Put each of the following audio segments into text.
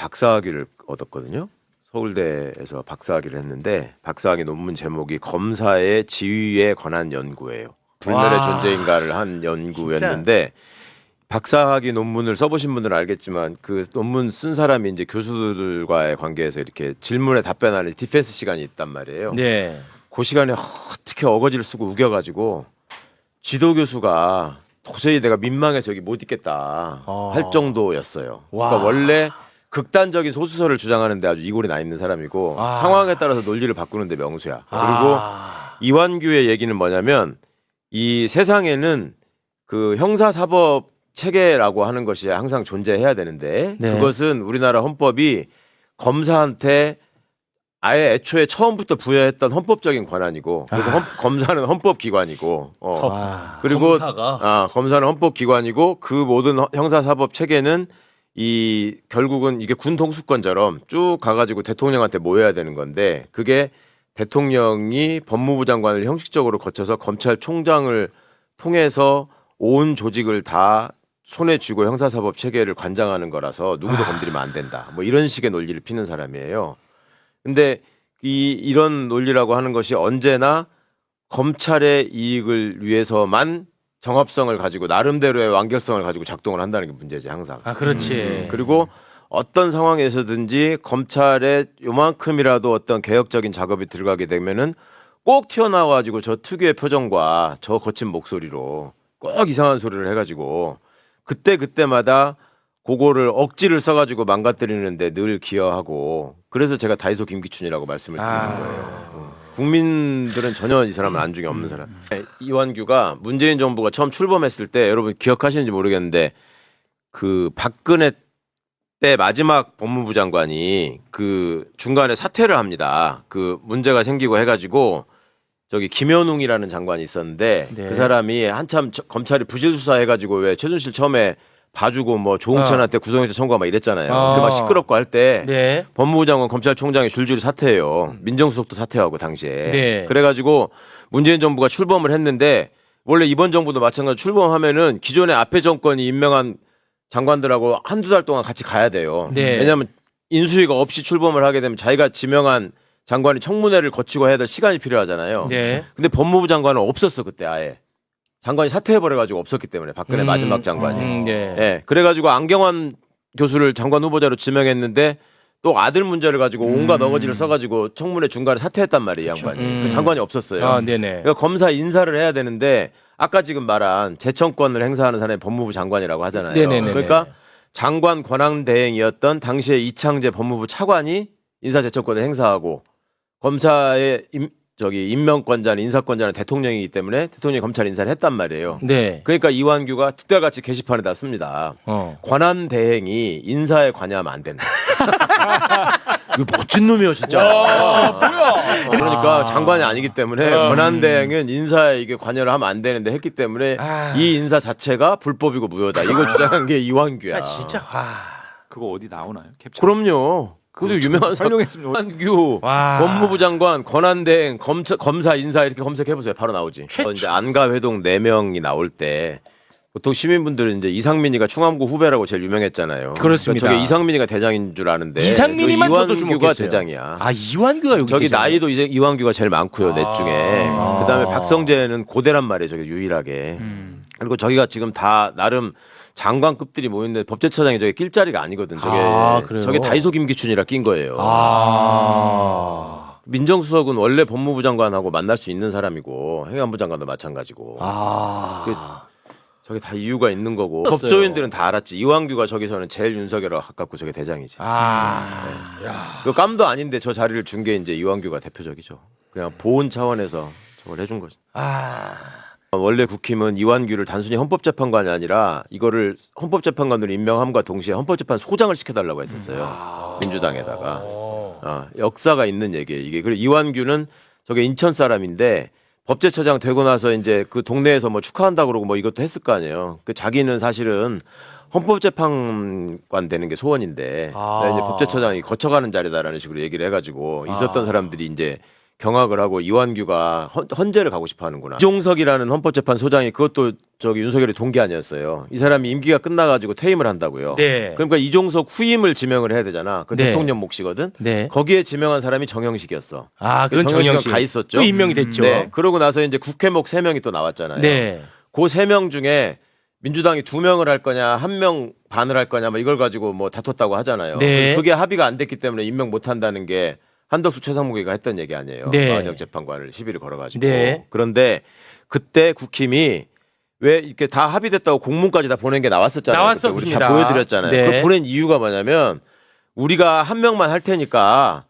박사학위를 얻었거든요. 서울대에서 박사학위를 했는데 박사학위 논문 제목이 검사의 지위에 관한 연구예요. 불멸의 존재인가를 한 연구였는데 박사학위 논문을 써보신 분들은 알겠지만 그 논문 쓴 사람이 이제 교수들과의 관계에서 이렇게 질문에 답변하는 디펜스 시간이 있단 말이에요. 네. 그 시간에 어떻게 어거지를 쓰고 우겨가지고 지도 교수가 도저히 내가 민망해서 여기 못 있겠다 할 정도였어요. 그러니까 원래 극단적인 소수설을 주장하는데 아주 이골이 나 있는 사람이고 상황에 따라서 논리를 바꾸는데 명수야. 그리고 이완규의 얘기는 뭐냐면 이 세상에는 그 형사사법 체계라고 하는 것이 항상 존재해야 되는데 그것은 우리나라 헌법이 검사한테 아예 애초에 처음부터 부여했던 헌법적인 권한이고 그래서 검사는 헌법기관이고 그리고 검사는 헌법기관이고 그 모든 형사사법 체계는 이 결국은 이게 군 통수권처럼 쭉 가가지고 대통령한테 모여야 되는 건데 그게 대통령이 법무부 장관을 형식적으로 거쳐서 검찰총장을 통해서 온 조직을 다 손에 쥐고 형사사법 체계를 관장하는 거라서 누구도 건드리면 안 된다. 뭐 이런 식의 논리를 피는 사람이에요. 근데 이런 논리라고 하는 것이 언제나 검찰의 이익을 위해서만 정합성을 가지고 나름대로의 완결성을 가지고 작동을 한다는 게 문제지 항상. 그렇지. 그리고 어떤 상황에서든지 검찰에 요만큼이라도 어떤 개혁적인 작업이 들어가게 되면은 꼭 튀어나와가지고 저 특유의 표정과 저 거친 목소리로 꼭 이상한 소리를 해가지고 그때마다 그거를 억지를 써가지고 망가뜨리는데 늘 기여하고 그래서 제가 다이소 김기춘이라고 말씀을 드리는 거예요. 국민들은 전혀 이 사람은 안중에 없는 사람. 이완규가 문재인 정부가 처음 출범했을 때 여러분 기억하시는지 모르겠는데 그 박근혜 때 마지막 법무부 장관이 그 중간에 사퇴를 합니다. 그 문제가 생기고 해가지고 저기 김현웅이라는 장관이 있었는데 그 사람이 한참 검찰이 부실 수사해가지고 왜 최순실 처음에 봐주고 뭐 조홍천한테 구속영장 청구하고 막 이랬잖아요. 근데 막 시끄럽고 할 때 법무부 장관 검찰총장이 줄줄이 사퇴해요. 민정수석도 사퇴하고 당시에. 그래가지고 문재인 정부가 출범을 했는데 원래 이번 정부도 마찬가지로 출범하면은 기존의 앞에 정권이 임명한 장관들하고 한두 달 동안 같이 가야 돼요. 왜냐하면 인수위가 없이 출범을 하게 되면 자기가 지명한 장관이 청문회를 거치고 해야 될 시간이 필요하잖아요. 근데 법무부 장관은 없었어 그때 아예. 장관이 사퇴해버려가지고 없었기 때문에 박근혜 마지막 장관이. 그래가지고 안경환 교수를 장관 후보자로 지명했는데 또 아들 문제를 가지고 온갖 어거지를 써가지고 청문회 중간에 사퇴했단 말이에요. 이 양반이. 그 장관이 없었어요. 그러니까 검사 인사를 해야 되는데 아까 지금 말한 재청권을 행사하는 사람이 법무부 장관이라고 하잖아요. 그러니까 장관 권한대행이었던 당시에 이창재 법무부 차관이 인사재청권을 행사하고 검사의 임명권자는 인사권자는 대통령이기 때문에 대통령이 검찰 인사를 했단 말이에요. 그러니까 이완규가 특별같이 게시판에다 씁니다. 권한대행이 인사에 관여하면 안 된다. 이거 멋진 놈이요 진짜. 뭐야? 그러니까 장관이 아니기 때문에 권한대행은 인사에 이게 관여를 하면 안 되는데 했기 때문에 이 인사 자체가 불법이고 무효다. 이걸 주장한 게 이완규야. 진짜. 그거 어디 나오나요? 캡처. 그럼요. 그것도 유명한 활용했습니다. 이완규 법무부 장관 권한대행 검사 인사 이렇게 검색해보세요. 바로 나오지. 이제 안가회동 4명이 나올 때 보통 시민분들은 이제 이상민이가 충암구 후배라고 제일 유명했잖아요. 그렇습니다. 그러니까 저게 이상민이가 대장인 줄 아는데 이상민이만 저도 이완규가 주목했어요. 대장이야. 이완규가 여기 저기 계시네. 나이도 이제 이완규가 제일 많고요. 넷 중에. 그다음에 박성재는 고대란 말이에요. 저게 유일하게. 그리고 저기가 지금 다 나름 장관급들이 모였는데 법제처장이 저게 낄 자리가 아니거든. 저게 다이소 김기춘이라 낀 거예요. 민정수석은 원래 법무부 장관하고 만날 수 있는 사람이고 행안부 장관도 마찬가지고. 저게 다 이유가 있는 거고. 법조인들은 다 알았지. 이완규가 저기서는 제일 윤석열하고 가깝고 저게 대장이지. 그 깜도 아닌데 저 자리를 준 게 이제 이완규가 대표적이죠. 그냥 보온 차원에서 저걸 해준 거지. 원래 국힘은 이완규를 단순히 헌법재판관이 아니라 이거를 헌법재판관으로 임명함과 동시에 헌법재판 소장을 시켜달라고 했었어요. 민주당에다가. 역사가 있는 얘기예요. 이게. 그리고 이완규는 저게 인천 사람인데 법제처장 되고 나서 이제 그 동네에서 뭐 축하한다고 그러고 뭐 이것도 했을 거 아니에요. 그 자기는 사실은 헌법재판관 되는 게 소원인데 이제 법제처장이 거쳐가는 자리다라는 식으로 얘기를 해가지고 있었던 사람들이 이제 경악을 하고 이완규가 헌재를 가고 싶어 하는구나. 이종석이라는 헌법재판소장이 그것도 저기 윤석열의 동기 아니었어요. 이 사람이 임기가 끝나가지고 퇴임을 한다고요. 네. 그러니까 이종석 후임을 지명을 해야 되잖아. 그 네. 대통령 몫이거든. 네. 거기에 지명한 사람이 정영식이었어. 아, 그건 정영식은 정영식 가 있었죠. 또 임명이 됐죠. 네. 그러고 나서 이제 국회목 3명이 또 나왔잖아요. 네. 그 3명 중에 민주당이 2명을 할 거냐, 1명 반을 할 거냐, 뭐 이걸 가지고 뭐 다퉜다고 하잖아요. 네. 그게 합의가 안 됐기 때문에 임명 못 한다는 게 한덕수 최상무기가 했던 얘기 아니에요. 네. 마은영 재판관을 시비를 걸어가지고. 네. 그런데 그때 국힘이 왜 이렇게 다 합의됐다고 공문까지 다 보낸 게 나왔었잖아요. 그때 우리 나왔었습니다. 다 보여드렸잖아요. 네. 그 보낸 이유가 뭐냐면 우리가 1명만 할 테니까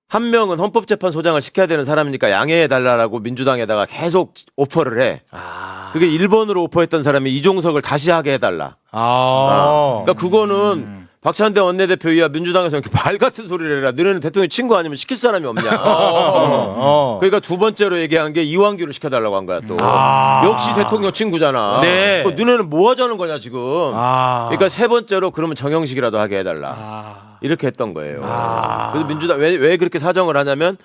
1명은 헌법재판소장을 시켜야 되는 사람이니까 양해해달라고 민주당에다가 계속 오퍼를 해. 아. 그게 1번으로 오퍼했던 사람이 이종석을 다시 하게 해달라. 그러니까 그거는 박찬대 원내대표이야 민주당에서 이렇게 발 같은 소리를 해라. 너네는 대통령 친구 아니면 시킬 사람이 없냐. 그러니까 두 번째로 얘기한 게 이완규를 시켜달라고 한 거야 또. 역시 대통령 친구잖아. 네. 너네는 뭐 하자는 거냐 지금. 아. 그러니까 세 번째로 그러면 정형식이라도 하게 해달라. 아. 이렇게 했던 거예요. 아. 그래서 민주당 왜 그렇게 사정을 하냐면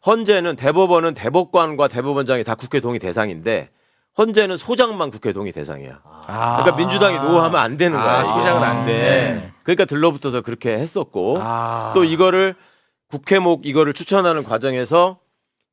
헌재는 대법원은 대법관과 대법원장이 다 국회 동의 대상인데 헌재는 소장만 국회 동의 대상이야. 그러니까 민주당이 노하면 안 되는 거야. 이게. 소장은 안 돼. 네. 그러니까 들러붙어서 그렇게 했었고 아. 또 이거를 국회목 이거를 추천하는 과정에서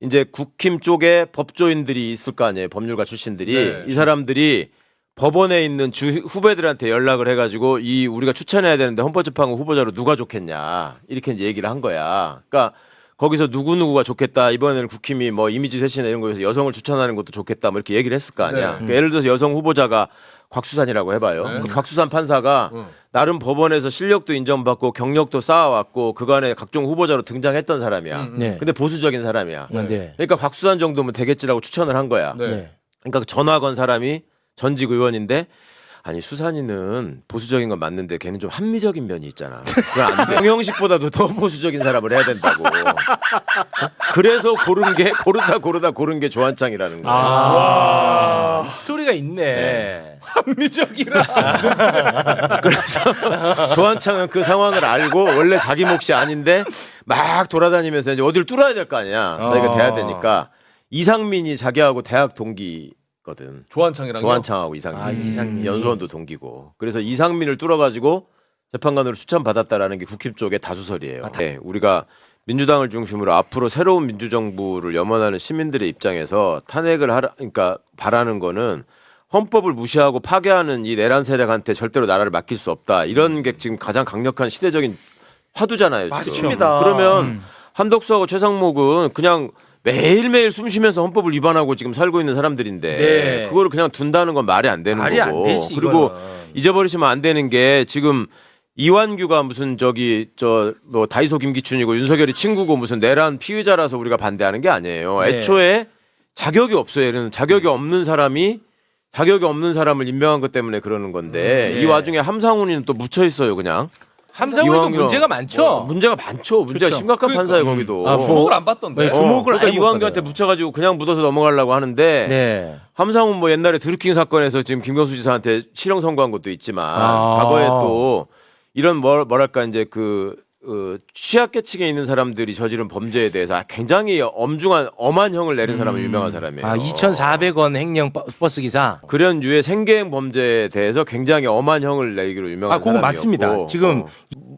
이제 국힘 쪽에 법조인들이 있을 거 아니에요. 법률가 출신들이 네. 이 사람들이 법원에 있는 주 후배들한테 연락을 해가지고 이 우리가 추천해야 되는데 헌법재판관 후보자로 누가 좋겠냐 이렇게 이제 얘기를 한 거야. 그러니까 거기서 누구누구가 좋겠다. 이번에는 국힘이 뭐 이미지 쇄신 이런 거에서 여성을 추천하는 것도 좋겠다. 뭐 이렇게 얘기를 했을 거 아니야. 네. 그러니까 예를 들어서 여성 후보자가 곽수산이라고 해봐요. 네. 그 곽수산 판사가 나름 법원에서 실력도 인정받고 경력도 쌓아왔고 그간에 각종 후보자로 등장했던 사람이야. 네. 근데 보수적인 사람이야. 네. 그러니까 곽수산 정도면 되겠지라고 추천을 한 거야. 네. 그러니까 전화 건 사람이 전직 의원인데 아니 수산이는 보수적인 건 맞는데 걔는 좀 합리적인 면이 있잖아. 그건 안 돼. 정형식보다도 더 보수적인 사람을 해야 된다고. 그래서 고르다 고른 게 조한창이라는 거야. 아. 이 스토리가 있네. 그래서 조한창은 그 상황을 알고 원래 자기 몫이 아닌데 막 돌아다니면서 이제 어디를 뚫어야 될 거 아니야. 자기가 돼야 되니까 이상민이 자기하고 대학 동기거든. 조한창이랑 조한창하고 이상민. 아, 이상민. 연수원도 동기고. 그래서 이상민을 뚫어가지고 재판관으로 추천받았다라는 게 국힘 쪽의 다수설이에요. 네, 우리가 민주당을 중심으로 앞으로 새로운 민주정부를 염원하는 시민들의 입장에서 탄핵을 그러니까 바라는 거는 헌법을 무시하고 파괴하는 이 내란 세력한테 절대로 나라를 맡길 수 없다. 이런 게 지금 가장 강력한 시대적인 화두잖아요. 지금. 맞습니다. 그러면 한덕수하고 최상목은 그냥 매일매일 숨 쉬면서 헌법을 위반하고 지금 살고 있는 사람들인데 네. 그거를 그냥 둔다는 건 말이 안 되는 말이 거고. 안 되지, 그리고 이거는. 잊어버리시면 안 되는 게 지금 이완규가 무슨 뭐 다이소 김기춘이고 윤석열이 친구고 무슨 내란 피의자라서 우리가 반대하는 게 아니에요. 네. 애초에 자격이 없어요. 얘는 자격이 없는 사람을 임명한 것 때문에 그러는 건데 네. 이 와중에 함상훈이는 또 묻혀 있어요, 그냥. 함상훈도 이왕이면- 문제가 많죠. 문제가 많죠. 문제가 그렇죠. 심각한 판사예요, 거기도. 아, 주목을 안 받던데. 네, 주목을 그러니까 아예 못 이완규한테 받아요. 묻혀가지고 그냥 묻어서 넘어가려고 하는데 네. 함상훈 뭐 옛날에 드루킹 사건에서 지금 김경수 지사한테 실형 선고한 것도 있지만 과거에 또 이런 뭐랄까 이제 취약계층에 있는 사람들이 저지른 범죄에 대해서 굉장히 엄한 형을 내린 사람은 유명한 사람이에요. 아, 2,400원 횡령 버스 기사. 그런 유의 생계형 범죄에 대해서 굉장히 엄한 형을 내기로 유명한 아, 그거 사람이었고 맞습니다. 지금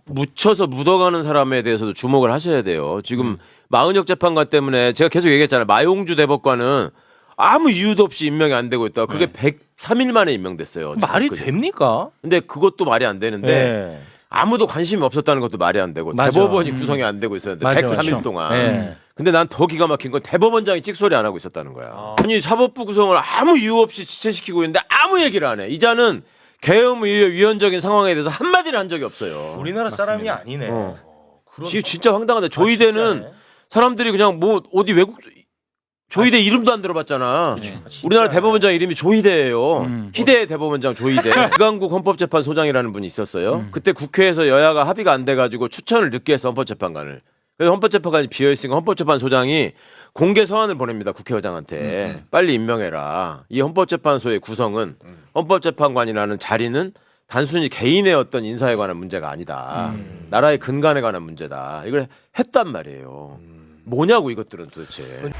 묻혀서 묻어가는 사람에 대해서도 주목을 하셔야 돼요. 지금 마은혁 재판관 때문에 제가 계속 얘기했잖아요. 마용주 대법관은 아무 이유도 없이 임명이 안 되고 있다. 그게 103일 만에 임명됐어요. 말이 그죠? 됩니까? 근데 그것도 말이 안 되는데 네. 아무도 관심이 없었다는 것도 말이 안 되고 맞아. 대법원이 구성이 안 되고 있었는데 맞아, 103일 맞아. 동안. 네. 근데 난 더 기가 막힌 건 대법원장이 찍소리 안 하고 있었다는 거야. 아니 사법부 구성을 아무 이유 없이 지체시키고 있는데 아무 얘기를 안 해. 이자는 계엄의 위헌적인 상황에 대해서 한마디를 한 적이 없어요. 우리나라 사람이 아니네. 진짜 황당하다. 조이대는 진짜네. 사람들이 그냥 뭐 어디 외국 조이대 이름도 안 들어봤잖아. 우리나라 대법원장 이름이 조이대예요. 희대 대법원장 조이대. 이강국 헌법재판소장이라는 분이 있었어요. 그때 국회에서 여야가 합의가 안 돼가지고 추천을 늦게 했어 헌법재판관을. 그래서 헌법재판관이 비어있으니까 헌법재판소장이 공개 서한을 보냅니다 국회의장한테. 빨리 임명해라. 이 헌법재판소의 구성은 헌법재판관이라는 자리는 단순히 개인의 어떤 인사에 관한 문제가 아니다. 나라의 근간에 관한 문제다. 이걸 했단 말이에요. 뭐냐고 이것들은 도대체.